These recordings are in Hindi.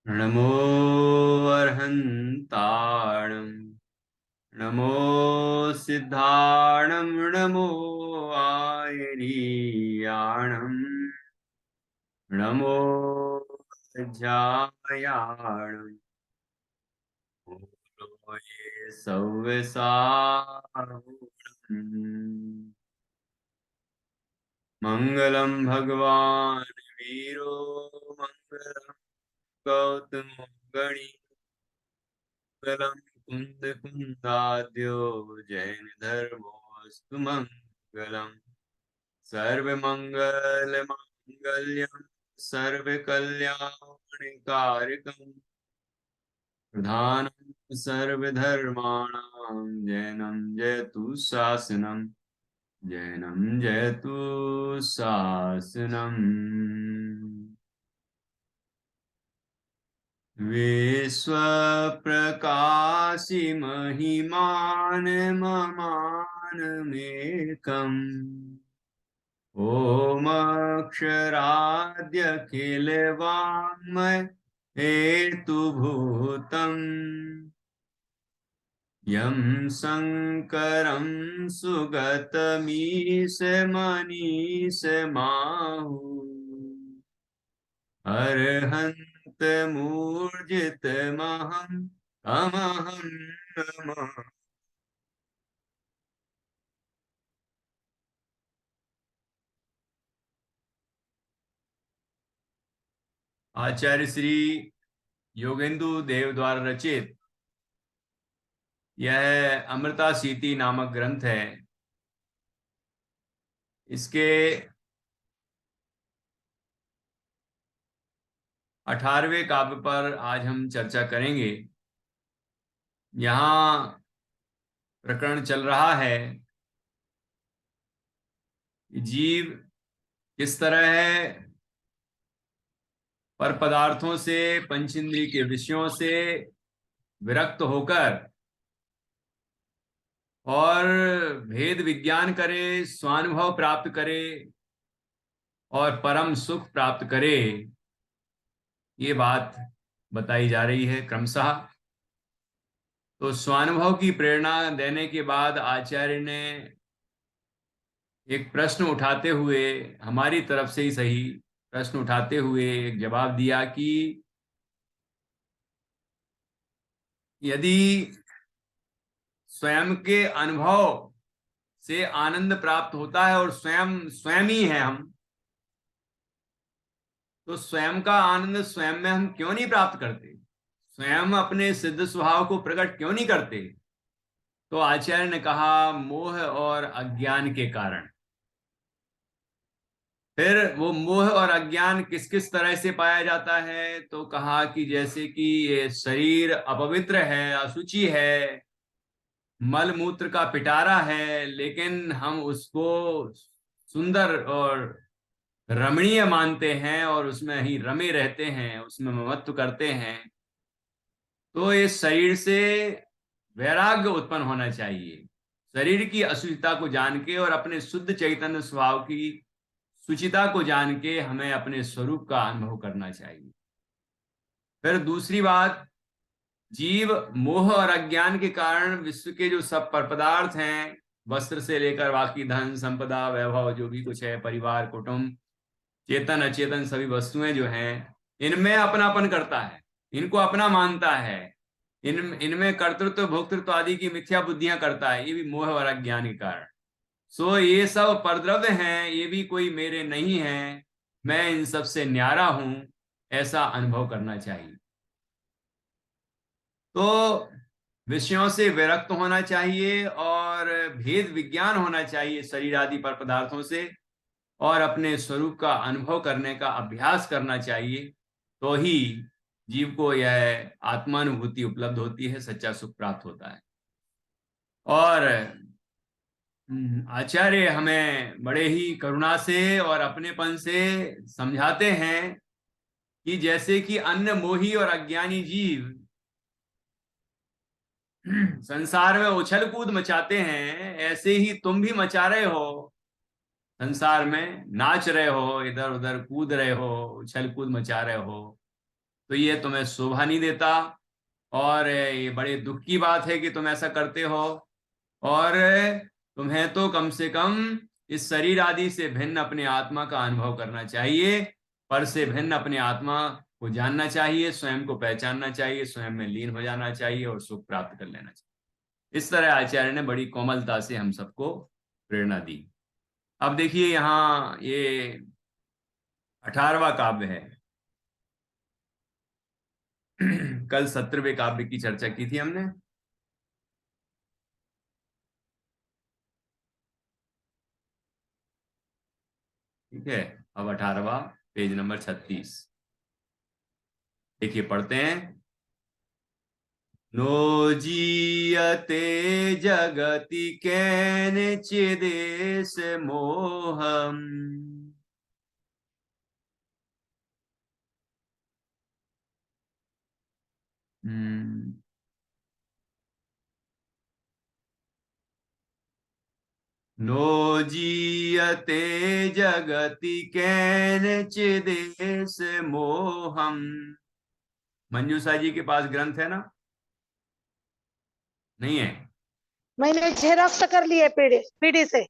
नमो अर्हन्ताणं नमो सिद्धाणं नमो आयनीयाणं नमो ज्ञायाणं ये सव्यसाहूणम् मङ्गलं भगवान् वीरो मङ्गलं गौतमो गणी मंगलम कुंद कुंदाद्यो जैन धर्मोस्तु मंगलम सर्व मंगल मांगल्यम सर्व कल्याणकारकम प्रधानम सर्व धर्माणां जैनम जयतु शासनम जैनम जयतु शासनम विश्वप्रकाशि महिमान ममानमेकम् ओमक्षराद्यखिलवाङ्मय हेतुभूतम् यं शङ्करं सुगतमीशमनीशमाहु अर्हन्तमूर्जितमहम् अमहं नमः। आचार्य श्री योगेंदु देव द्वारा रचित यह अमृता सीति नामक ग्रंथ है। इसके 18वें काव्य पर आज हम चर्चा करेंगे। यहाँ प्रकरण चल रहा है जीव किस तरह है पर पदार्थों से, पंचेंद्रिय के विषयों से विरक्त होकर और भेद विज्ञान करे, स्वानुभव प्राप्त करे और परम सुख प्राप्त करे, ये बात बताई जा रही है क्रमशः। तो स्वानुभव की प्रेरणा देने के बाद आचार्य ने एक प्रश्न उठाते हुए, हमारी तरफ से ही सही प्रश्न उठाते हुए एक जवाब दिया कि यदि स्वयं के अनुभव से आनंद प्राप्त होता है और स्वयं स्वयं ही है हम, तो स्वयं का आनंद स्वयं में हम क्यों नहीं प्राप्त करते? स्वयं अपने सिद्ध स्वभाव को प्रकट क्यों नहीं करते? तो आचार्य ने कहा मोह और अज्ञान के कारण। फिर वो मोह और अज्ञान किस किस तरह से पाया जाता है? तो कहा कि जैसे कि ये शरीर अपवित्र है, अशुचि है, मल मूत्र का पिटारा है, लेकिन हम उसको सुंदर और रमणीय मानते हैं और उसमें ही रमे रहते हैं, उसमें ममत्व करते हैं। तो इस शरीर से वैराग्य उत्पन्न होना चाहिए। शरीर की अशुचिता को जान के और अपने शुद्ध चैतन्य स्वभाव की शुचिता को जान के हमें अपने स्वरूप का अनुभव करना चाहिए। फिर दूसरी बात, जीव मोह और अज्ञान के कारण विश्व के जो सब पर पदार्थ हैं, वस्त्र से लेकर बाकी धन संपदा वैभव जो भी कुछ है, परिवार कुटुंब चेतन अचेतन सभी वस्तुएं जो हैं, इनमें अपनापन करता है, इनको अपना मानता है, इनमें कर्तृत्व भोक्तृत्व आदि की मिथ्या बुद्धियां करता है। ये भी मोह और अज्ञान के कारण। सो ये सब परद्रव्य हैं, ये भी कोई मेरे नहीं है, मैं इन सब से न्यारा हूं, ऐसा अनुभव करना चाहिए। तो विषयों से विरक्त होना चाहिए और भेद विज्ञान होना चाहिए शरीर आदि पर पदार्थों से, और अपने स्वरूप का अनुभव करने का अभ्यास करना चाहिए। तो ही जीव को यह आत्मानुभूति उपलब्ध होती है, सच्चा सुख प्राप्त होता है। और आचार्य हमें बड़े ही करुणा से और अपनेपन से समझाते हैं कि जैसे कि अन्य मोही और अज्ञानी जीव संसार में उछल कूद मचाते हैं, ऐसे ही तुम भी मचा रहे हो, संसार में नाच रहे हो, इधर उधर कूद रहे हो, उछल कूद मचा रहे हो। तो ये तुम्हें शोभा नहीं देता, और ये बड़े दुख की बात है कि तुम ऐसा करते हो। और तुम्हें तो कम से कम इस शरीर आदि से भिन्न अपने आत्मा का अनुभव करना चाहिए, पर से भिन्न अपने आत्मा को जानना चाहिए, स्वयं को पहचानना चाहिए, स्वयं में लीन हो जाना चाहिए और सुख प्राप्त कर लेना चाहिए। इस तरह आचार्य ने बड़ी कोमलता से हम सबको प्रेरणा दी। अब देखिए यहाँ ये 18वां काव्य है। कल 17वें काव्य की चर्चा की थी हमने। ठीक है, अब 18वां, पेज नंबर 36। देखिए पढ़ते हैं। नो जीयते जगति केनचिदेश मोहम। हम्म, नो जीयते जगति केनचिदेश मोहम। मंजूषा जी के पास ग्रंथ है ना? नहीं है? मैंने झेरॉक्स कर लिए पीडी से।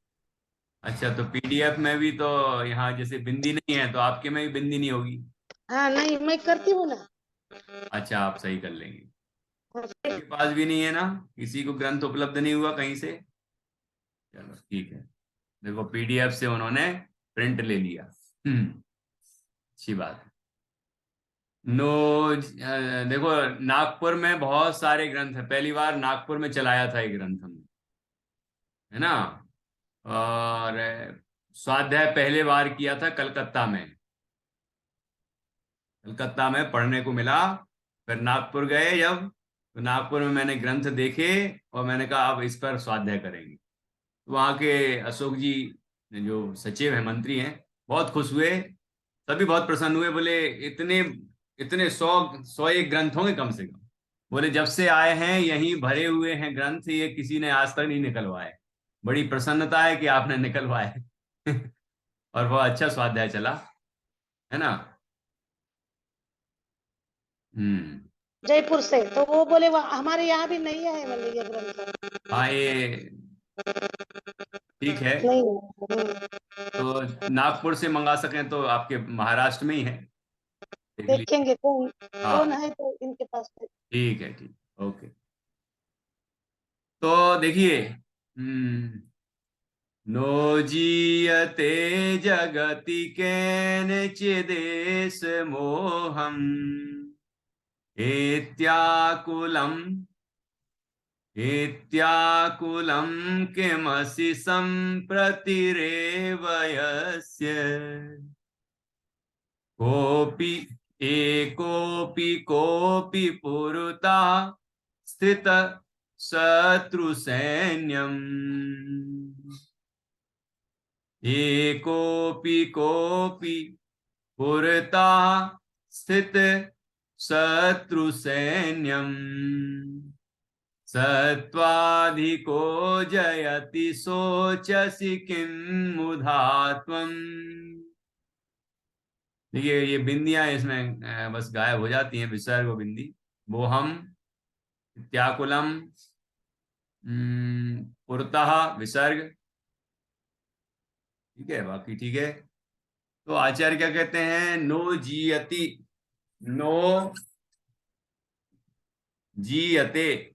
अच्छा, तो पीडीएफ में भी तो यहाँ जैसे बिंदी नहीं है, तो आपके में भी बिंदी नहीं होगी। हाँ नहीं, मैं करती हूँ ना। अच्छा, आप सही कर लेंगे। के पास भी नहीं है ना? किसी को ग्रंथ उपलब्ध नहीं हुआ कहीं से? चलो ठीक है। देखो पीडीएफ से उन्होंने प्रिंट ले लिया। अच्छी बात है। नो देखो, नागपुर में बहुत सारे ग्रंथ है, पहली बार नागपुर में चलाया था ये ग्रंथ हमने, है ना। और स्वाध्याय पहले बार किया था कलकत्ता में। कलकत्ता में पढ़ने को मिला। फिर नागपुर गए जब, तो नागपुर में मैंने ग्रंथ देखे और मैंने कहा अब इस पर स्वाध्याय करेंगे। तो वहाँ के अशोक जी जो सचिव हैं, मंत्री हैं, बहुत खुश हुए। सभी बहुत प्रसन्न हुए, बोले इतने इतने 100 101 ग्रंथ होंगे कम से कम। बोले जब से आए हैं यहीं भरे हुए हैं ग्रंथ, ये किसी ने आज तक नहीं निकलवाए। बड़ी प्रसन्नता है कि आपने निकलवाए। और बहुत अच्छा स्वाध्याय चला, है ना। हम्म। जयपुर से, तो वो बोले हमारे यहाँ भी नहीं है, बोले ये ग्रंथ हाँ ये ठीक है। नहीं है। तो नागपुर से मंगा सकें तो आपके महाराष्ट्र में ही है, देख लीजिए। देखेंगे कौन कौन हाँ है तो इनके पास। ठीक है, ठीक, ओके। तो देखिए, नो जीयते जगति केनचिदेश मोहम, एत्याकुलम एत्याकुलं किमसि सम्प्रतिरेव यस्य, कोऽपि कोऽपि पुरता स्थित शत्रुसैन्यम्, कोऽपि पुरता स्थित शत्रुसैन्यम्, सत्वाधिको जयति सोचसि किं मुधा त्वम्। देखिए ये बिंदियां इसमें बस गायब हो जाती हैं, विसर्ग और बिंदी। वो हम त्याकुलम, पुरतः विसर्ग, ठीक है, बाकी ठीक है। तो आचार्य क्या कहते हैं? नो जीयति, नो जीयते,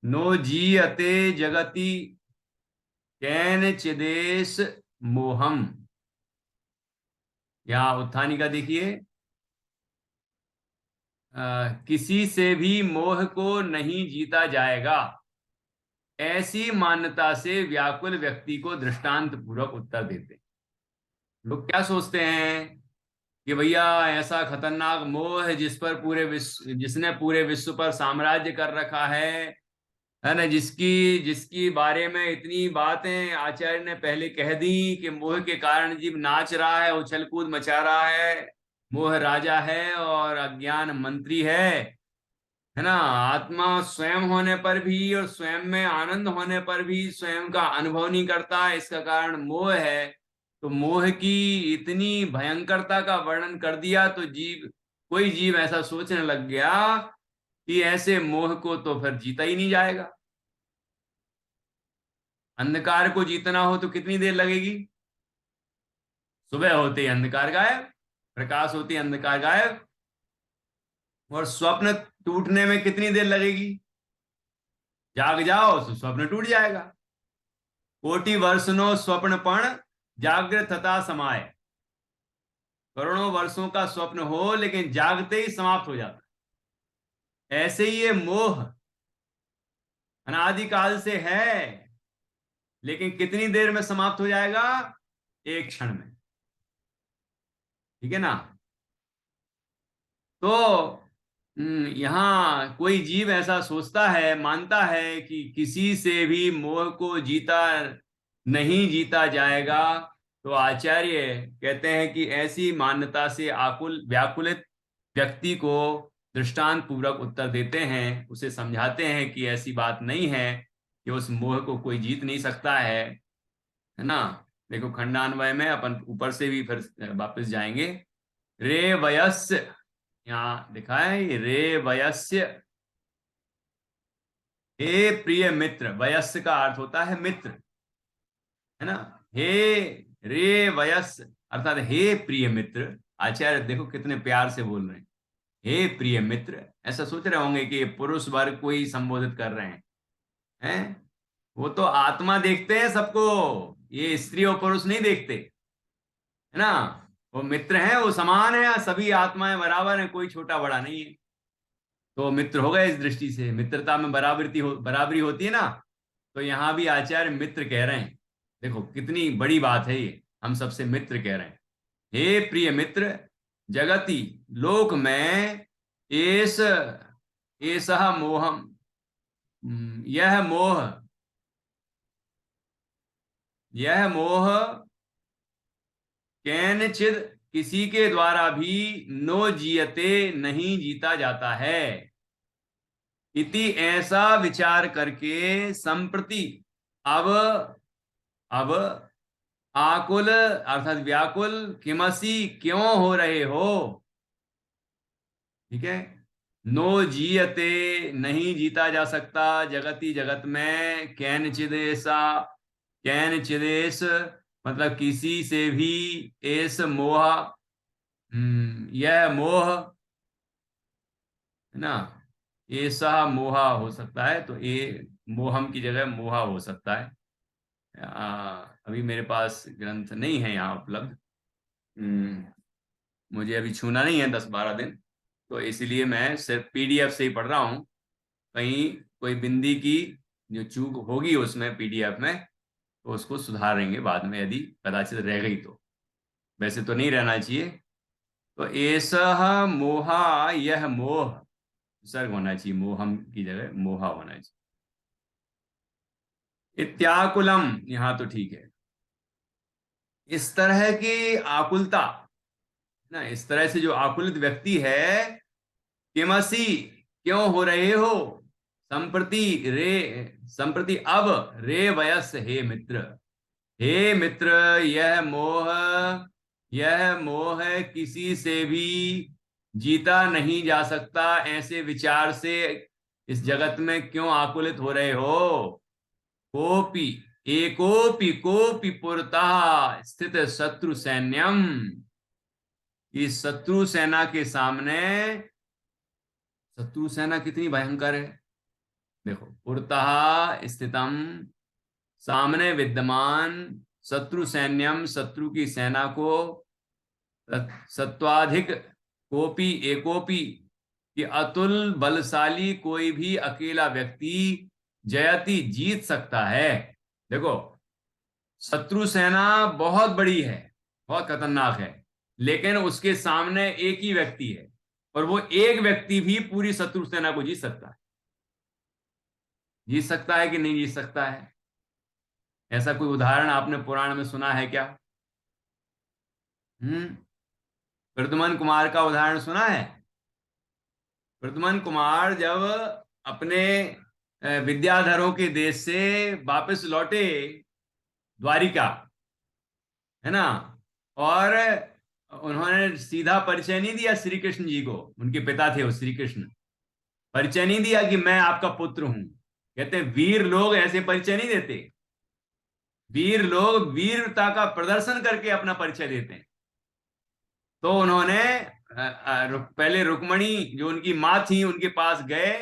नो जीयते जगति कैनचिदेश मोहम। यहाँ उत्थानी का देखिए, किसी से भी मोह को नहीं जीता जाएगा, ऐसी मान्यता से व्याकुल व्यक्ति को दृष्टांत पूर्वक उत्तर देते। लोग क्या सोचते हैं कि भैया ऐसा खतरनाक मोह है जिस पर पूरे विश्व, जिसने पूरे विश्व पर साम्राज्य कर रखा है ना, जिसकी जिसकी बारे में इतनी बातें आचार्य ने पहले कह दी कि मोह के कारण जीव नाच रहा है, उछल कूद मचा रहा है, मोह राजा है और अज्ञान मंत्री है। है ना। आत्मा स्वयं होने पर भी और स्वयं में आनंद होने पर भी स्वयं का अनुभव नहीं करता, इसका कारण मोह है। तो मोह की इतनी भयंकरता का वर्णन कर दिया तो कोई जीव ऐसा सोचने लग गया कि ऐसे मोह को तो फिर जीता ही नहीं जाएगा। अंधकार को जीतना हो तो कितनी देर लगेगी? सुबह होते ही अंधकार गायब, प्रकाश होते ही अंधकार गायब। और स्वप्न टूटने में कितनी देर लगेगी? जाग जाओ तो स्वप्न टूट जाएगा। कोटि वर्ष नो स्वप्न पण जागृत तथा समाये। करोड़ों वर्षों का स्वप्न हो लेकिन जागते ही समाप्त हो जाता है। ऐसे ही ये मोह अनादिकाल से है, लेकिन कितनी देर में समाप्त हो जाएगा? एक क्षण में। ठीक है ना। तो यहाँ कोई जीव ऐसा सोचता है, मानता है कि किसी से भी मोह को नहीं जीता जाएगा। तो आचार्य कहते हैं कि ऐसी मान्यता से आकुल व्याकुलित व्यक्ति को दृष्टांत पूर्वक उत्तर देते हैं, उसे समझाते हैं कि ऐसी बात नहीं है कि उस मोह को कोई जीत नहीं सकता है ना। देखो खंडान्वय में अपन ऊपर से भी फिर वापस जाएंगे। रे वयस्य, यहाँ लिखा है रे वयस्य, हे प्रिय मित्र। वयस्य का अर्थ होता है मित्र, है ना। हे रे वयस्य अर्थात हे प्रिय मित्र। आचार्य देखो कितने प्यार से बोल रहे हैं, हे प्रिय मित्र। ऐसा सोच रहे होंगे कि ये पुरुष वर्ग को ही संबोधित कर रहे हैं। वो तो आत्मा देखते हैं सबको, ये स्त्री और पुरुष नहीं देखते, है ना। वो मित्र हैं, वो समान है, सभी आत्माएं बराबर हैं, कोई छोटा बड़ा नहीं है। तो मित्र हो गए। इस दृष्टि से मित्रता में बराबरी होती है ना। तो यहां भी आचार्य मित्र कह रहे हैं। देखो कितनी बड़ी बात है ये, हम सबसे मित्र कह रहे हैं। हे प्रिय मित्र, जगति लोक में एस एसह मोहम, यह मोह, यह मोह कैनचिद किसी के द्वारा भी नो जियते नहीं जीता जाता है। इति ऐसा विचार करके संप्रति अब अब आकुल अर्थात व्याकुल किमसी क्यों हो रहे हो। ठीक है। नो जीयते नहीं जीता जा सकता, जगती जगत में, कैन चिदेसा, कैन चिदेश मतलब किसी से भी, एस मोह यह मोह, है ना। ऐसा मोहा हो सकता है, तो ये मोहम की जगह मोहा हो सकता है। अभी मेरे पास ग्रंथ नहीं है यहाँ उपलब्ध। मुझे अभी छूना नहीं है 10-12 दिन, तो इसलिए मैं सिर्फ पीडीएफ से ही पढ़ रहा हूँ। कहीं कोई बिंदी की जो चूक होगी उसमें पीडीएफ में, तो उसको सुधारेंगे बाद में यदि कदाचित रह गई तो। वैसे तो नहीं रहना चाहिए। तो ऐसा मोहा, यह मोह, विसर्ग होना चाहिए, मोहम की जगह मोहा होना चाहिए। इत्याकुलम, यहां तो ठीक है। इस तरह की आकुलता ना, इस तरह से जो आकुलित व्यक्ति है, किमसी क्यों हो रहे हो, संप्रति रे, संप्रति अब, रे वयस हे मित्र, हे मित्र, यह मोह, यह मोह किसी से भी जीता नहीं जा सकता। ऐसे विचार से इस जगत में क्यों आकुलित हो रहे हो। कोपि एकोपि कोपि पुरतः स्थित शत्रु सैन्यम, इस शत्रु सेना के सामने, शत्रु सेना कितनी भयंकर है। देखो पुरतः स्थितम, सामने विद्यमान, शत्रु सैन्यम शत्रु की सेना को, सत्वाधिक, कोपी एकोपी, कि अतुल बलशाली कोई भी अकेला व्यक्ति जयति जीत सकता है। देखो शत्रु सेना बहुत बड़ी है, बहुत खतरनाक है, लेकिन उसके सामने एक ही व्यक्ति है, और वो एक व्यक्ति भी पूरी शत्रु सेना को जीत सकता है। जीत सकता है कि नहीं जीत सकता है? ऐसा कोई उदाहरण आपने पुराण में सुना है क्या? प्रद्युमन कुमार का उदाहरण सुना है? प्रद्युम्न कुमार जब अपने विद्याधरों के देश से वापस लौटे द्वारिका, है ना, और उन्होंने सीधा परिचय नहीं दिया श्री कृष्ण जी को, उनके पिता थे वो श्री कृष्ण, परिचय नहीं दिया कि मैं आपका पुत्र हूं। कहते हैं वीर लोग ऐसे परिचय नहीं देते, वीर लोग वीरता का प्रदर्शन करके अपना परिचय देते हैं। तो उन्होंने पहले रुक्मणी जो उनकी माँ थी उनके पास गए,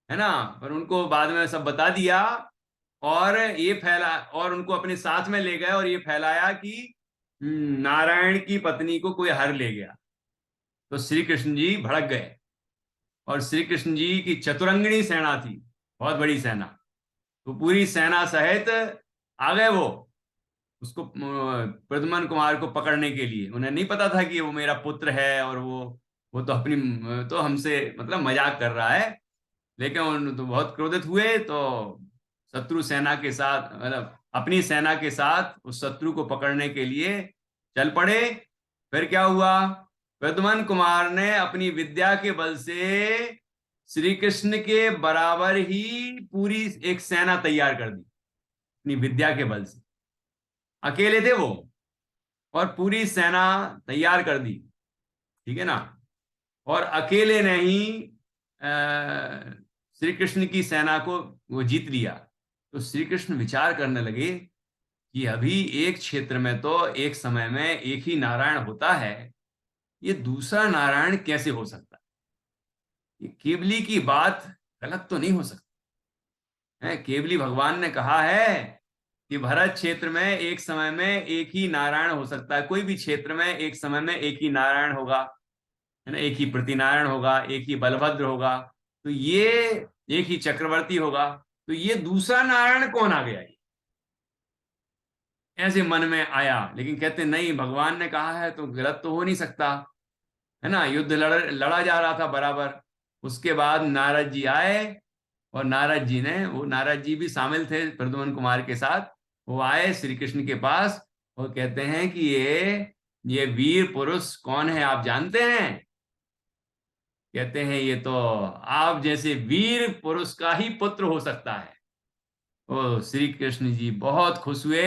है ना, पर उनको बाद में सब बता दिया, और ये फैला, और उनको अपने साथ में ले गए और ये फैलाया कि नारायण की पत्नी को कोई हर ले गया। तो श्री कृष्ण जी भड़क गए, और श्री कृष्ण जी की चतुरंगिणी सेना थी, बहुत बड़ी सेना, तो पूरी सेना सहित आ गए वो उसको, प्रद्युम्न कुमार को पकड़ने के लिए। उन्हें नहीं पता था कि वो मेरा पुत्र है, और वो तो अपनी, तो हमसे मतलब मजाक कर रहा है, लेकिन उन तो बहुत क्रोधित हुए, तो शत्रु सेना के साथ, मतलब अपनी सेना के साथ उस शत्रु को पकड़ने के लिए चल पड़े। फिर क्या हुआ, प्रद्युम्न कुमार ने अपनी विद्या के बल से श्री कृष्ण के बराबर ही पूरी एक सेना तैयार कर दी, अपनी विद्या के बल से। अकेले थे वो, और पूरी सेना तैयार कर दी, ठीक है ना, और अकेले ने ही श्री कृष्ण की सेना को वो जीत लिया। तो श्री कृष्ण विचार करने लगे कि अभी एक क्षेत्र में तो एक समय में एक ही नारायण होता है, ये दूसरा नारायण कैसे हो सकता है, ये केवली की बात गलत तो नहीं हो सकती है। केवली भगवान ने कहा है कि भरत क्षेत्र में एक समय में एक ही नारायण हो सकता है, कोई भी क्षेत्र में एक समय में एक ही नारायण होगा, है ना, एक ही प्रतिनारायण होगा, एक ही बलभद्र होगा, तो ये एक ही चक्रवर्ती होगा, तो ये दूसरा नारायण कौन आ गया, ये ऐसे मन में आया। लेकिन कहते नहीं, भगवान ने कहा है तो गलत तो हो नहीं सकता, है ना, युद्ध लड़ा जा रहा था बराबर। उसके बाद नारद जी आए, और नारद जी ने, वो नारद जी भी शामिल थे प्रद्युम्न कुमार के साथ, वो आए श्री कृष्ण के पास और कहते हैं कि ये वीर पुरुष कौन है आप जानते हैं। कहते हैं ये तो आप जैसे वीर पुरुष का ही पुत्र हो सकता है। ओ श्री कृष्ण जी बहुत खुश हुए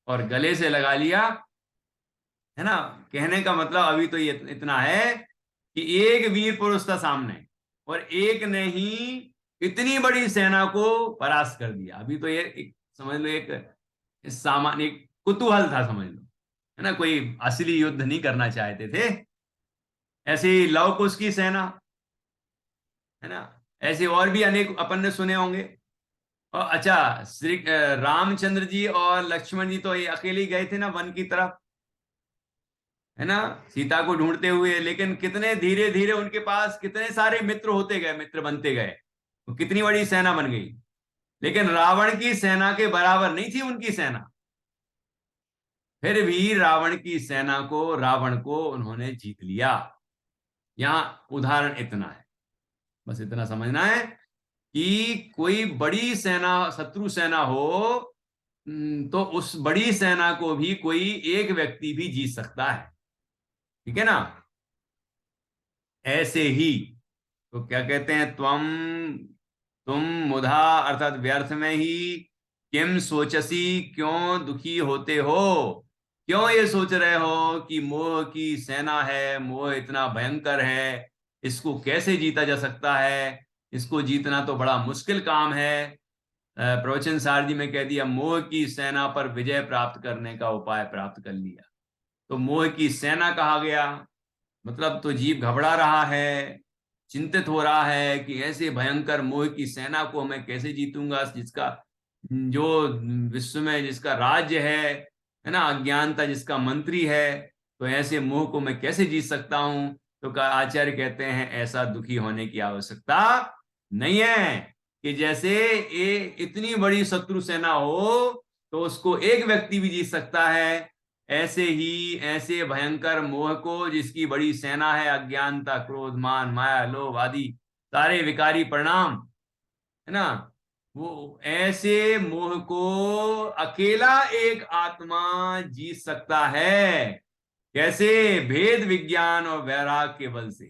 और गले से लगा लिया, है ना। कहने का मतलब अभी तो ये इतना है कि एक वीर पुरुष था सामने, और एक ने ही इतनी बड़ी सेना को परास्त कर दिया। अभी तो ये समझ लो एक सामान्य एक कुतूहल था, समझ लो, है ना, कोई असली युद्ध नहीं करना चाहते थे। ऐसे ही लव कुश की सेना, है ना, ऐसे और भी अनेक अपन ने सुने होंगे। और अच्छा, श्री रामचंद्र जी और लक्ष्मण जी तो ये अकेले ही गए थे ना वन की तरफ, है ना, सीता को ढूंढते हुए, लेकिन कितने धीरे धीरे उनके पास कितने सारे मित्र होते गए, मित्र बनते गए, तो कितनी बड़ी सेना बन गई। लेकिन रावण की सेना के बराबर नहीं थी उनकी सेना, फिर भी रावण की सेना को, रावण को उन्होंने जीत लिया। यहां उदाहरण इतना है, बस इतना समझना है कि कोई बड़ी सेना, शत्रु सेना हो, तो उस बड़ी सेना को भी कोई एक व्यक्ति भी जीत सकता है, ठीक है ना। ऐसे ही, तो क्या कहते हैं, तुम मुधा अर्थात व्यर्थ में ही, किम सोचसी क्यों दुखी होते हो, क्यों ये सोच रहे हो कि मोह की सेना है, मोह इतना भयंकर है, इसको कैसे जीता जा सकता है, इसको जीतना तो बड़ा मुश्किल काम है। प्रवचन सार जी में कह दिया, मोह की सेना पर विजय प्राप्त करने का उपाय प्राप्त कर लिया। तो मोह की सेना कहा गया, मतलब तो जीव घबरा रहा है, चिंतित हो रहा है कि ऐसे भयंकर मोह की सेना को मैं कैसे जीतूंगा, जिसका, जो विश्व में जिसका राज्य है ना, अज्ञानता जिसका मंत्री है, तो ऐसे मोह को मैं कैसे जीत सकता हूं। तो आचार्य कहते हैं ऐसा दुखी होने की आवश्यकता नहीं है, कि जैसे ये इतनी बड़ी शत्रु सेना हो तो उसको एक व्यक्ति भी जीत सकता है, ऐसे ही ऐसे भयंकर मोह को, जिसकी बड़ी सेना है, अज्ञानता, क्रोध, मान, माया, लोभ आदि सारे विकारी परिणाम, है ना, वो ऐसे मोह को अकेला एक आत्मा जीत सकता है। कैसे? भेद विज्ञान और वैराग के बल से,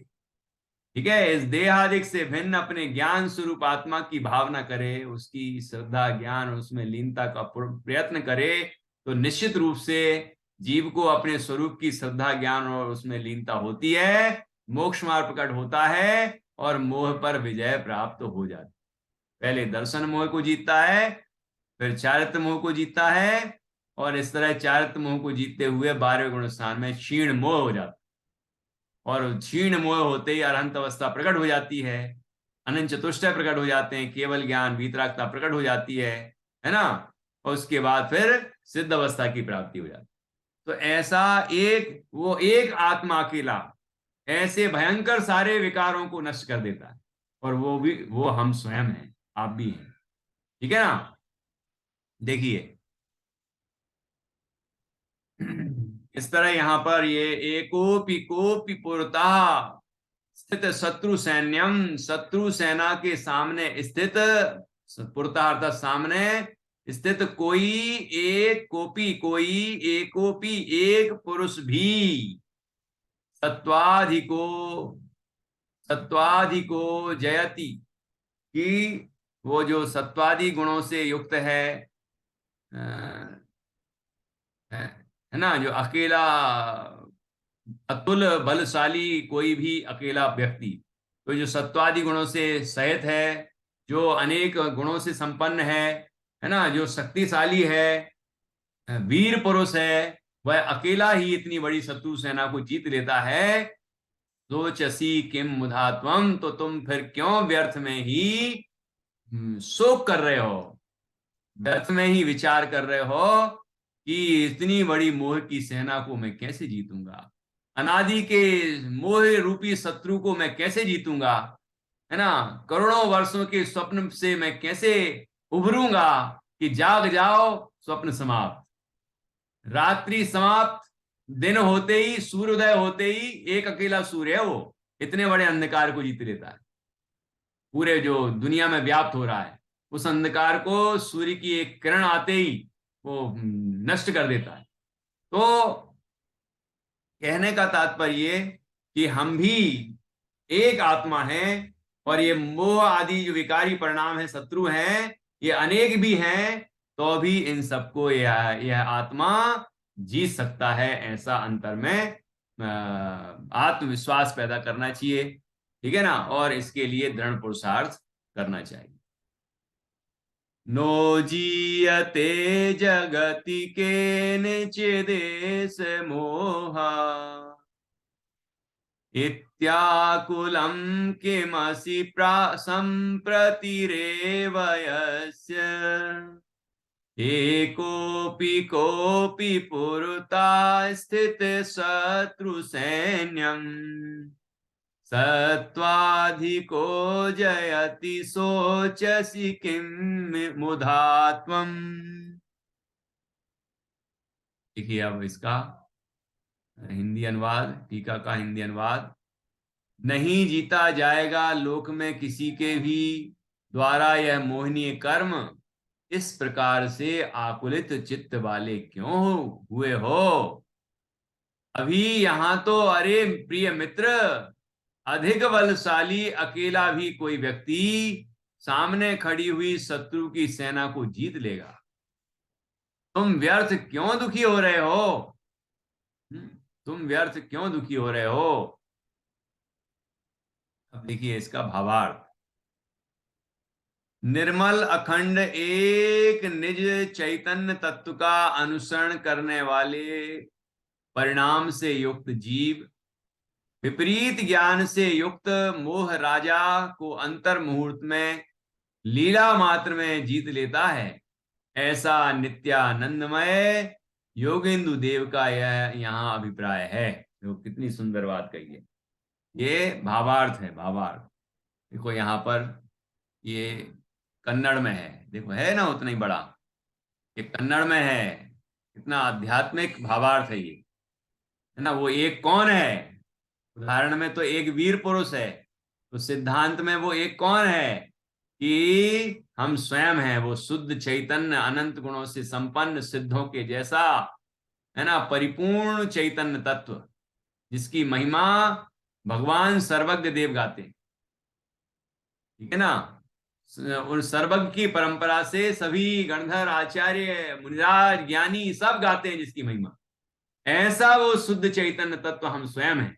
ठीक है, इस देहादिक से भिन्न अपने ज्ञान स्वरूप आत्मा की भावना करे, उसकी श्रद्धा ज्ञान उसमें लीनता का प्रयत्न करे, तो निश्चित रूप से जीव को अपने स्वरूप की श्रद्धा ज्ञान और उसमें लीनता होती है, मोक्ष मार्ग प्रकट होता है और मोह पर विजय प्राप्त हो जाती है। पहले दर्शन मोह को जीतता है, फिर चारित्र मोह को जीतता है, और इस तरह चारित्र मोह को जीतते हुए 12वें गुण स्थान में क्षीण मोह हो जाता है, और क्षीण मोह होते ही अरहंत अवस्था प्रकट हो जाती है, अनंत चतुष्टय प्रकट हो जाते हैं, केवल ज्ञान वीतरागता प्रकट हो जाती है ना, और उसके बाद फिर सिद्ध अवस्था की प्राप्ति हो जाती है। तो ऐसा एक आत्मा अकेला ऐसे भयंकर सारे विकारों को नष्ट कर देता है, और वो हम स्वयं हैं, आप भी हैं। ठीक है ना। देखिए इस तरह यहां पर ये एकोपि कोपि पुरता स्थित शत्रु सैन्यम, शत्रु सेना के सामने स्थित, पुरता अर्थात सामने स्थित कोई एक कोपी, कोई एकोपी एक पुरुष भी सत्वाधिको सत्वाधिको जयति, कि वो जो सत्वादि गुणों से युक्त है ना, जो अकेला अतुल बलशाली कोई भी अकेला व्यक्ति, तो जो सत्वादि गुणों से सहित है, जो अनेक गुणों से संपन्न है ना, जो शक्तिशाली है, वीर पुरुष है, वह अकेला ही इतनी बड़ी शत्रु सेना को जीत लेता है। सोचसी किम मुधात्वम, तो तुम फिर क्यों व्यर्थ में ही शोक कर रहे हो, व्यर्थ में ही विचार कर रहे हो कि इतनी बड़ी मोह की सेना को मैं कैसे जीतूंगा, अनादि के मोह रूपी शत्रु को मैं कैसे जीतूंगा, है ना, करोड़ों वर्षों के स्वप्न से मैं कैसे उभरूंगा, कि जाग जाओ स्वप्न समाप्त, रात्रि समाप्त, दिन होते ही सूर्योदय होते ही एक अकेला सूर्य है, वो इतने बड़े अंधकार को जीत लेता है, पूरे जो दुनिया में व्याप्त हो रहा है उस अंधकार को सूर्य की एक किरण आते ही वो नष्ट कर देता है। तो कहने का तात्पर्य कि हम भी एक आत्मा हैं, और ये मोह आदि जो विकारी परिणाम है, शत्रु हैं, ये अनेक भी हैं, तो भी इन सबको यह आत्मा जीत सकता है, ऐसा अंतर में आत्मविश्वास पैदा करना चाहिए। ठीक है ना, और इसके लिए दृढ़ पुरुषार्थ करना चाहिए। नो जीयते जगति केनचिदेश मोहा, इत्याकुलं किमसि सम्प्रतिरेव यस्य, एकोपि कोपि पुरता स्थित शत्रु सैन्यम, सत्वाधिको जयति सोचसि किं मुधात्वम। देखिए अब इसका हिंदी अनुवाद, टीका का हिंदी अनुवाद। नहीं जीता जाएगा लोक में किसी के भी द्वारा यह मोहनीय कर्म, इस प्रकार से आकुलित चित्त वाले क्यों हुए हो। अभी यहां तो अरे प्रिय मित्र, अधिक बलशाली अकेला भी कोई व्यक्ति सामने खड़ी हुई शत्रु की सेना को जीत लेगा, तुम व्यर्थ क्यों दुखी हो रहे हो, तुम व्यर्थ क्यों दुखी हो रहे हो। अब देखिए इसका भावार्थ। निर्मल अखंड एक निज चैतन्य तत्व का अनुसरण करने वाले परिणाम से युक्त जीव, विपरीत ज्ञान से युक्त मोह राजा को अंतर मुहूर्त में लीला मात्र में जीत लेता है, ऐसा नित्यानंदमय योगेंदु देव का यह यहाँ अभिप्राय है। तो कितनी सुंदर बात कही है। ये भावार्थ है, भावार्थ। देखो यहाँ पर ये कन्नड़ में है, देखो है ना उतना ही बड़ा, ये कन्नड़ में है, कितना आध्यात्मिक भावार्थ है ये, है ना। वो एक कौन है, उदाहरण में तो एक वीर पुरुष है, तो सिद्धांत में वो एक कौन है कि हम स्वयं हैं, वो शुद्ध चैतन्य अनंत गुणों से संपन्न सिद्धों के जैसा, है ना, परिपूर्ण चैतन्य तत्व, जिसकी महिमा भगवान सर्वज्ञ देव गाते हैं, ठीक है ना। उन सर्वज्ञ की परंपरा से सभी गणधर, आचार्य, मुनिराज, ज्ञानी सब गाते हैं जिसकी महिमा। ऐसा वो शुद्ध चैतन्य तत्व हम स्वयं हैं,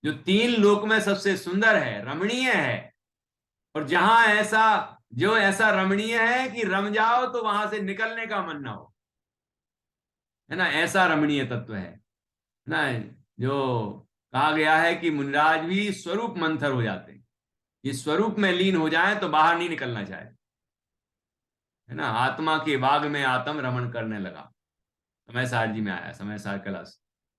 जो तीन लोक में सबसे सुंदर है, रमणीय है। और जहां ऐसा, जो ऐसा रमणीय है कि रम जाओ तो वहां से निकलने का मन ना हो, है ना, ऐसा रमणीय तत्व है ना। जो कहा गया है कि मुनिराज भी स्वरूप मंथर हो जाते हैं, ये स्वरूप में लीन हो जाए तो बाहर नहीं निकलना चाहे, है ना। आत्मा के बाग में आत्म रमण करने लगा, समय सार जी में आया, समय सार कलश।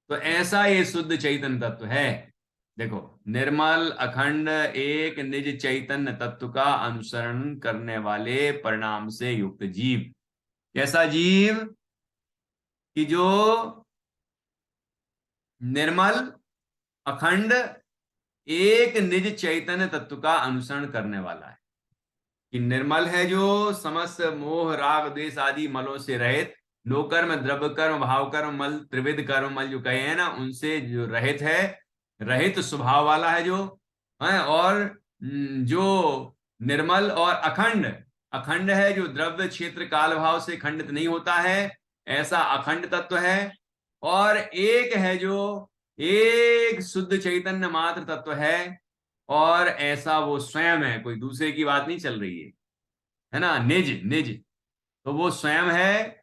तो ऐसा ये शुद्ध चैतन्य तत्व है। देखो, निर्मल अखंड एक निज चैतन्य तत्व का अनुसरण करने वाले परिणाम से युक्त जीव। कैसा जीव? कि जो निर्मल अखंड एक निज चैतन्य तत्व का अनुसरण करने वाला है। कि निर्मल है, जो समस्त मोह राग द्वेष आदि मलों से रहित, नो कर्म द्रव्य कर्म भाव कर्म मल त्रिविध कर्म मल जो कहे हैं ना, उनसे जो रहित है, रहित स्वभाव वाला है जो है। और जो निर्मल और अखंड, अखंड है, जो द्रव्य क्षेत्र काल भाव से खंडित नहीं होता है, ऐसा अखंड तत्व है। और एक है, जो एक शुद्ध चैतन्य मात्र तत्व है, और ऐसा वो स्वयं है, कोई दूसरे की बात नहीं चल रही है ना। निज निज, तो वो स्वयं है,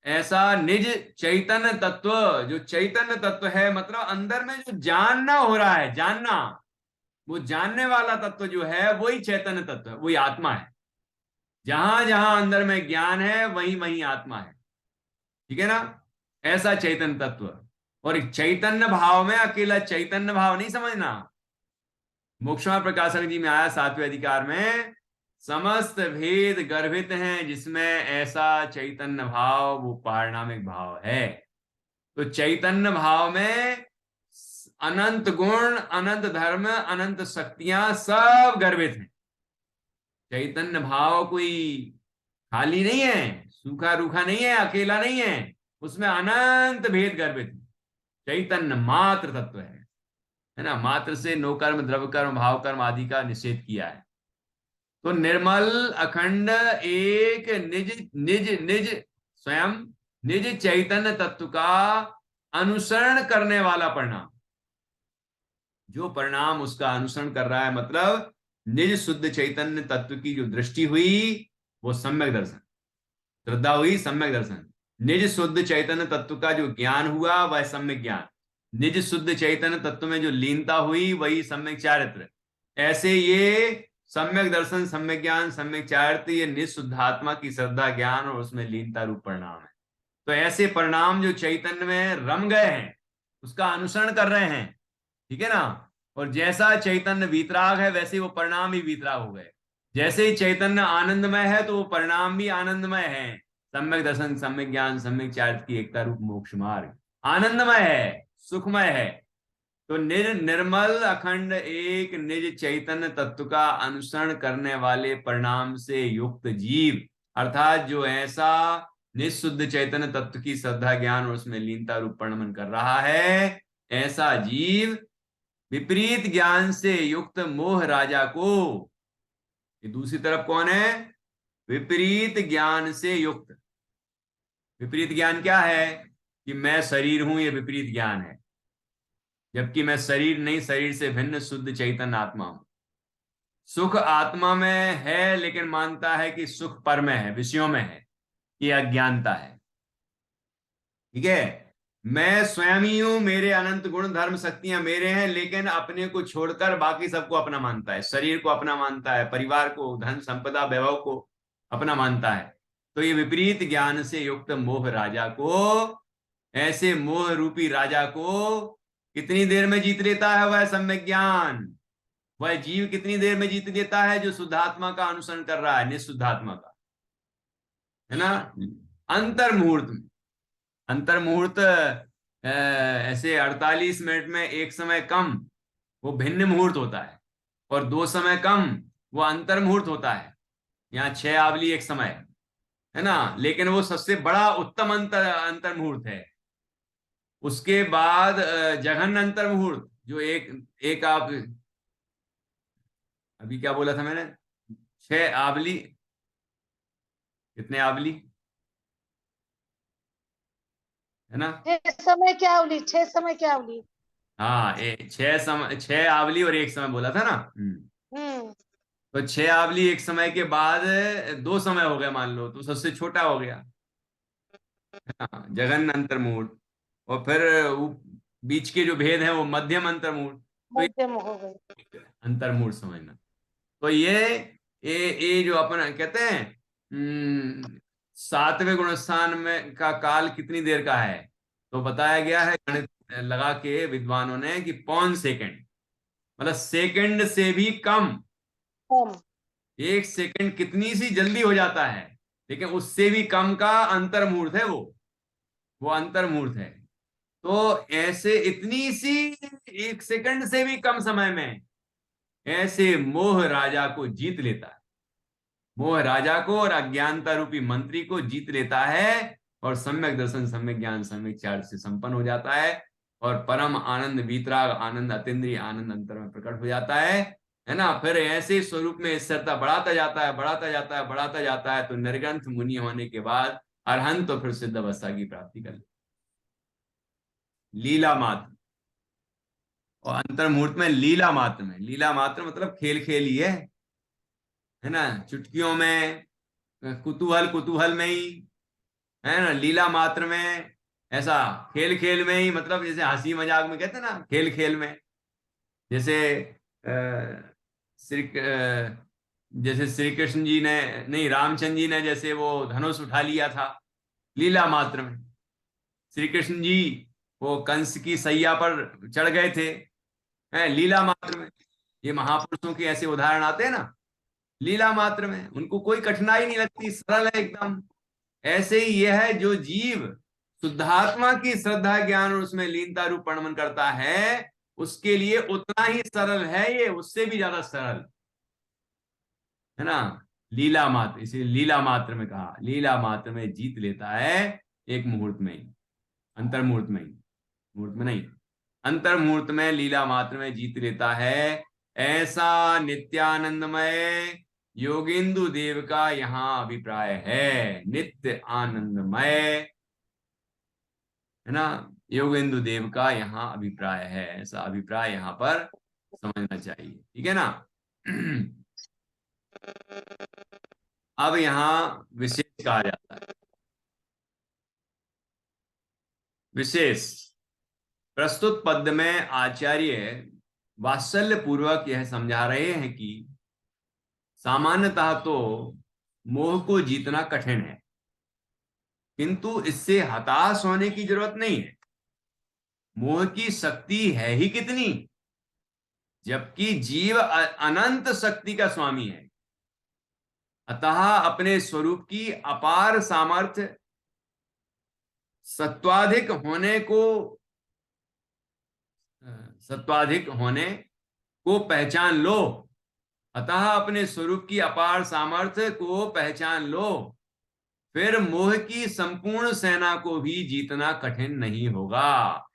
ऐसा निज चैतन्य तत्व। जो चैतन्य तत्व है मतलब अंदर में जो जानना हो रहा है, जानना, वो जानने वाला तत्व जो है वही चैतन्य तत्व है, वही आत्मा है। जहां जहां अंदर में ज्ञान है वही वही आत्मा है, ठीक है ना। ऐसा चैतन्य तत्व। और चैतन्य भाव में अकेला चैतन्य भाव नहीं समझना। मोक्षमा प्रकाशक जी में आया 7वें अधिकार में, समस्त भेद गर्भित हैं जिसमें ऐसा चैतन्य भाव, वो पारणामिक भाव है। तो चैतन्य भाव में अनंत गुण, अनंत धर्म, अनंत शक्तियां सब गर्भित हैं। चैतन्य भाव कोई खाली नहीं है, सूखा रूखा नहीं है, अकेला नहीं है, उसमें अनंत भेद गर्भित है। चैतन्य मात्र तत्व है ना। मात्र से नो कर्म द्रव्य कर्म भाव कर्म आदि का निषेध किया है। तो निर्मल अखंड एक निज निज निज स्वयं निज चैतन्य तत्व का अनुसरण करने वाला परिणाम, जो परिणाम उसका अनुसरण कर रहा है, मतलब निज शुद्ध चैतन्य तत्व की जो दृष्टि हुई वो सम्यक दर्शन, श्रद्धा हुई सम्यक दर्शन। निज शुद्ध चैतन्य तत्व का जो ज्ञान हुआ वह सम्यक ज्ञान, निज शुद्ध चैतन्य तत्व में जो लीनता हुई वही सम्यक चारित्र। ऐसे ये सम्यक दर्शन, सम्यक ज्ञान, सम्यक चारित्र, ये निशुद्धात्मा की श्रद्धा ज्ञान और उसमें लीनता रूप परिणाम है। तो ऐसे परिणाम जो चैतन्य में रम गए हैं उसका अनुसरण कर रहे हैं, ठीक है ना। और जैसा चैतन्य वीतराग है वैसे वो परिणाम भी वीतराग हो गए। जैसे ही चैतन्य आनंदमय है तो वो परिणाम भी आनंदमय है। सम्यक दर्शन, सम्यक ज्ञान, सम्यक चारित्र की एकता रूप मोक्ष मार्ग आनंदमय है, सुखमय है। तो निर्मल अखंड एक निज चैतन्य तत्व का अनुसरण करने वाले परिणाम से युक्त जीव, अर्थात जो ऐसा निशुद्ध चैतन्य तत्व की श्रद्धा ज्ञान और उसमें लीनता रूप परिणमन कर रहा है, ऐसा जीव विपरीत ज्ञान से युक्त मोह राजा को, ये दूसरी तरफ कौन है? विपरीत ज्ञान से युक्त। विपरीत ज्ञान क्या है? कि मैं शरीर हूं, ये विपरीत ज्ञान है। जबकि मैं शरीर नहीं, शरीर से भिन्न शुद्ध चैतन्य आत्मा हूं। सुख आत्मा में है लेकिन मानता है कि सुख पर में है, विषयों में है, ये अज्ञानता है, ठीक है। मैं स्वयं ही हूं, मेरे अनंत गुण धर्म शक्तियां मेरे हैं, लेकिन अपने को छोड़कर बाकी सबको अपना मानता है, शरीर को अपना मानता है, परिवार को, धन संपदा वैभव को अपना मानता है। तो ये विपरीत ज्ञान से युक्त मोह राजा को, ऐसे मोह रूपी राजा को कितनी देर में जीत लेता है वह सम्यक ज्ञान? वह जीव कितनी देर में जीत लेता है? जो शुद्धात्मा का अनुसरण कर रहा है, निशुद्धात्मा का, है ना। अंतर मुहूर्त में, अंतर मुहूर्त ऐसे 48 मिनट में एक समय कम वो भिन्न मुहूर्त होता है, और 2 समय कम वो अंतर मुहूर्त होता है। यहाँ 6 आवली एक समय, है ना, लेकिन वो सबसे बड़ा उत्तम अंतर अंतर मुहूर्त है। उसके बाद जघन्य अंतर मुहूर्त, जो एक एक आप अभी क्या बोला था मैंने, 6 आबली, कितने आबली है ना? 6 समय क्या अवली, 6 समय क्या अवली। हाँ, 6 समय, 6 आबली और 1 समय बोला था ना। हम्म। तो 6 आबली 1 समय के बाद 2 समय हो गए मान लो, तो सबसे छोटा हो गया। हाँ, जघन अंतर्मूढ़। और फिर बीच के जो भेद है वो मध्यम अंतर्मूढ़। तो ये मध्यम हो गई। अंतर्मूढ़ समझना। तो ये जो अपन कहते हैं, 7वें गुणस्थान में का काल कितनी देर का है, तो बताया गया है गणित लगा के विद्वानों ने कि 0.5 सेकंड, मतलब सेकंड से भी कम। कम। 1 सेकंड कितनी सी जल्दी हो जाता है, लेकिन उससे भी कम का अंतर्मुहूर्त है वो अंतर्मुहूर्त है। तो ऐसे इतनी सी 1 सेकंड से भी कम समय में ऐसे मोह राजा को जीत लेता है। मोह राजा को और अज्ञानता रूपी मंत्री को जीत लेता है, और सम्यक दर्शन, सम्यक ज्ञान, सम्यक चार से संपन्न हो जाता है, और परम आनंद, वीतराग आनंद, अतीन्द्रिय आनंद अंतर में प्रकट हो जाता है ना? फिर ऐसे स्वरूप में स्थिरता बढ़ाता जाता है, बढ़ाता जाता है, बढ़ाता जाता है, तो निर्ग्रंथ मुनि होने के बाद अरहंत तो फिर सिद्ध अवस्था की प्राप्ति कर लीला मात्र। और अंतर्मुहूर्त में लीला मात्र में, लीला मात्र मतलब खेल खेल ही है ना? चुटकियों में, कुतूहल कुतूहल में ही, है ना? लीला मात्र में, ऐसा खेल खेल में ही, मतलब जैसे हंसी मजाक में कहते हैं ना, खेल खेल में। जैसे श्री जैसे श्री कृष्ण जी ने, नहीं, रामचंद्र जी ने जैसे वो धनुष उठा लिया था लीला मात्र में। श्री कृष्ण जी वो कंस की सैया पर चढ़ गए थे, हैं, लीला मात्र में। ये महापुरुषों के ऐसे उदाहरण आते हैं ना, लीला मात्र में, उनको कोई कठिनाई नहीं लगती, सरल है एकदम। ऐसे ही यह है जो जीव शुद्धात्मा की श्रद्धा ज्ञान और उसमें लीनता रूप प्रणमन करता है, उसके लिए उतना ही सरल है ये, उससे भी ज्यादा सरल, है ना? लीला मात्र, इसे लीला मात्र में कहा, लीला मात्र में जीत लेता है, एक मुहूर्त में ही, अंतर मुहूर्त में ही, मुहूर्त में नहीं, अंतर मुहूर्त में लीला मात्र में जीत लेता है। ऐसा नित्यानंदमय योगेंदु देव का यहाँ अभिप्राय है, नित्य आनंदमय, है ना? योगेंदु देव का यहाँ अभिप्राय है, ऐसा अभिप्राय यहाँ पर समझना चाहिए, ठीक है ना? अब यहाँ विशेष कहा जाता है। विशेष प्रस्तुत पद में आचार्य वात्सल्य पूर्वक यह समझा रहे हैं कि सामान्यतः तो मोह को जीतना कठिन है, किंतु इससे हताश होने की जरूरत नहीं है। मोह की शक्ति है ही कितनी, जबकि जीव अनंत शक्ति का स्वामी है। अतः अपने स्वरूप की अपार सामर्थ्य सत्वाधिक होने को सत्वाधिक होने को पहचान लो। अतः अपने स्वरूप की अपार सामर्थ्य को पहचान लो, फिर मोह की संपूर्ण सेना को भी जीतना कठिन नहीं होगा।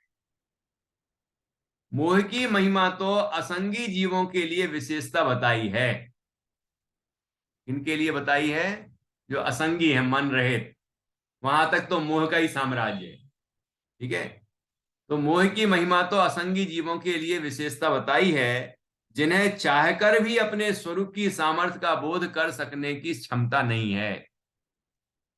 मोह की महिमा तो असंगी जीवों के लिए विशेषता बताई है। इनके लिए बताई है जो असंगी है, मन रहित, वहां तक तो मोह का ही साम्राज्य है, ठीक है? तो मोह की महिमा तो असंगी जीवों के लिए विशेषता बताई है, जिन्हें चाहकर भी अपने स्वरूप की सामर्थ्य का बोध कर सकने की क्षमता नहीं है।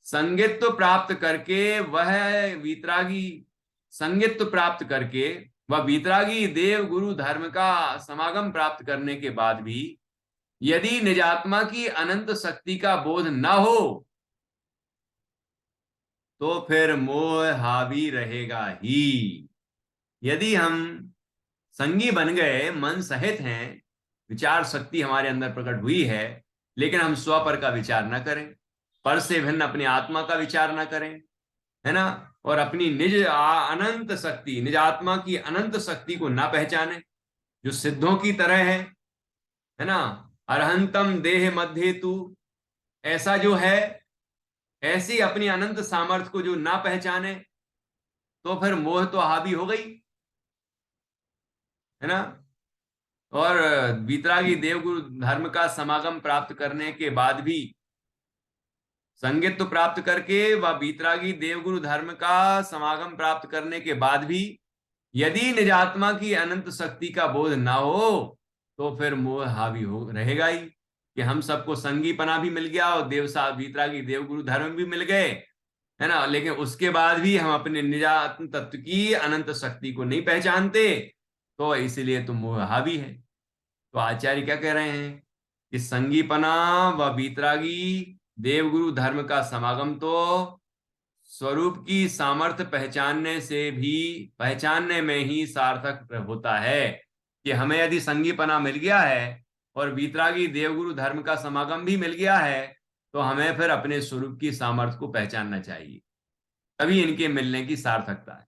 संगित्व प्राप्त करके वह वीतरागी संगित्व प्राप्त करके वह वीतरागी देव गुरु धर्म का समागम प्राप्त करने के बाद भी यदि निजात्मा की अनंत शक्ति का बोध न हो, तो फिर मोह हावी रहेगा ही। यदि हम संगी बन गए, मन सहित हैं, विचार शक्ति हमारे अंदर प्रकट हुई है, लेकिन हम स्व पर का विचार न करें, पर से भिन्न अपनी आत्मा का विचार न करें, है ना? और अपनी निज अनंत शक्ति, निज आत्मा की अनंत शक्ति को ना पहचाने, जो सिद्धों की तरह है ना? अरहंतम देह मध्य तू, ऐसा जो है, ऐसी अपनी अनंत सामर्थ्य को जो ना पहचाने, तो फिर मोह तो हावी हो गई। है ना। और वीतरागी देवगुरु धर्म का समागम प्राप्त करने के बाद भी, संगित्व प्राप्त करके व वीतरागी देवगुरु धर्म का समागम प्राप्त करने के बाद भी यदि निजात्मा की अनंत शक्ति का बोध ना हो तो फिर मोह हावी हो रहेगा ही, कि हम सबको संगीपना भी मिल गया और देवसा वीतरागी देवगुरु धर्म भी मिल गए, है ना, लेकिन उसके बाद भी हम अपने निजात्म तत्व की अनंत शक्ति को नहीं पहचानते, तो इसलिए तो मोह हावी है। तो आचार्य क्या कह रहे हैं कि संगीपना व वीतरागी देवगुरु धर्म का समागम तो स्वरूप की सामर्थ्य पहचानने में ही सार्थक होता है, कि हमें यदि संगीपना मिल गया है और वीतरागी देवगुरु धर्म का समागम भी मिल गया है, तो हमें फिर अपने स्वरूप की सामर्थ्य को पहचानना चाहिए, तभी इनके मिलने की सार्थकता है।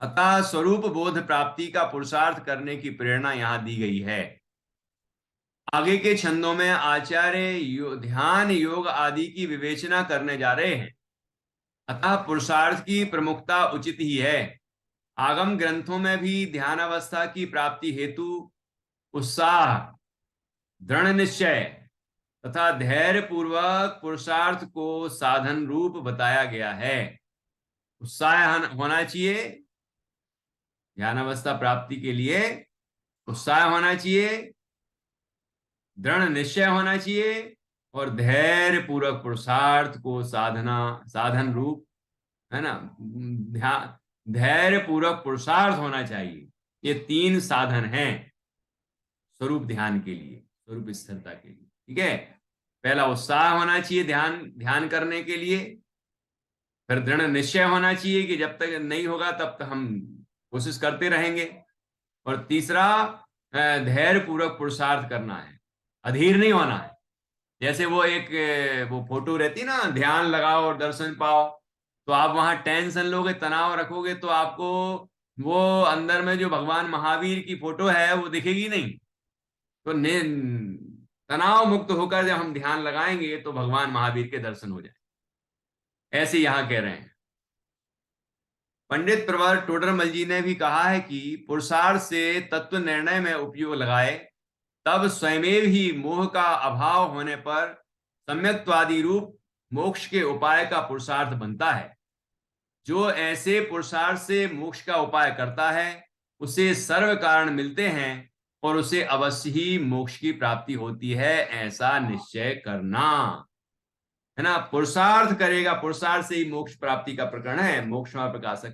अतः स्वरूप बोध प्राप्ति का पुरुषार्थ करने की प्रेरणा यहां दी गई है। आगे के छंदों में आचार्य ध्यान योग आदि की विवेचना करने जा रहे हैं। अतः पुरुषार्थ की प्रमुखता उचित ही है। आगम ग्रंथों में भी ध्यान अवस्था की प्राप्ति हेतु उत्साह, दृढ़ निश्चय तथा धैर्य पूर्वक पुरुषार्थ को साधन रूप बताया गया है। उत्साह होना चाहिए, ध्यान अवस्था प्राप्ति के लिए उत्साह होना चाहिए, दृढ़ निश्चय होना चाहिए और धैर्य पूर्वक पुरुषार्थ को साधन रूप, है ना, ध्यान धैर्य पूर्वक पुरुषार्थ होना चाहिए। ये 3 साधन हैं स्वरूप ध्यान के लिए, स्वरूप स्थिरता के लिए। ठीक है, पहला उत्साह होना चाहिए ध्यान करने के लिए, फिर दृढ़ निश्चय होना चाहिए कि जब तक नहीं होगा तब तक हम कोशिश करते रहेंगे, और तीसरा धैर्य पूर्वक पुरुषार्थ करना है, अधीर नहीं होना है। जैसे वो फोटो रहती है ना, ध्यान लगाओ और दर्शन पाओ, तो आप वहां टेंशन लोगे, तनाव रखोगे, तो आपको वो अंदर में जो भगवान महावीर की फोटो है वो दिखेगी नहीं। तो तनाव मुक्त होकर जब हम ध्यान लगाएंगे तो भगवान महावीर के दर्शन हो जाए। ऐसे यहां कह रहे हैं। पंडित प्रवर टोडरमल जी ने भी कहा है कि पुरुषार्थ से तत्व निर्णय में उपयोग लगाए तब स्वयमेव ही मोह का अभाव होने पर सम्यक्त्वादि रूप मोक्ष के उपाय का पुरुषार्थ बनता है। जो ऐसे पुरुषार्थ से मोक्ष का उपाय करता है उसे सर्व कारण मिलते हैं और उसे अवश्य ही मोक्ष की प्राप्ति होती है, ऐसा निश्चय करना, है ना। पुरुषार्थ करेगा, पुरुषार्थ से ही मोक्ष प्राप्ति का प्रकरण है। मोक्ष प्रकाशक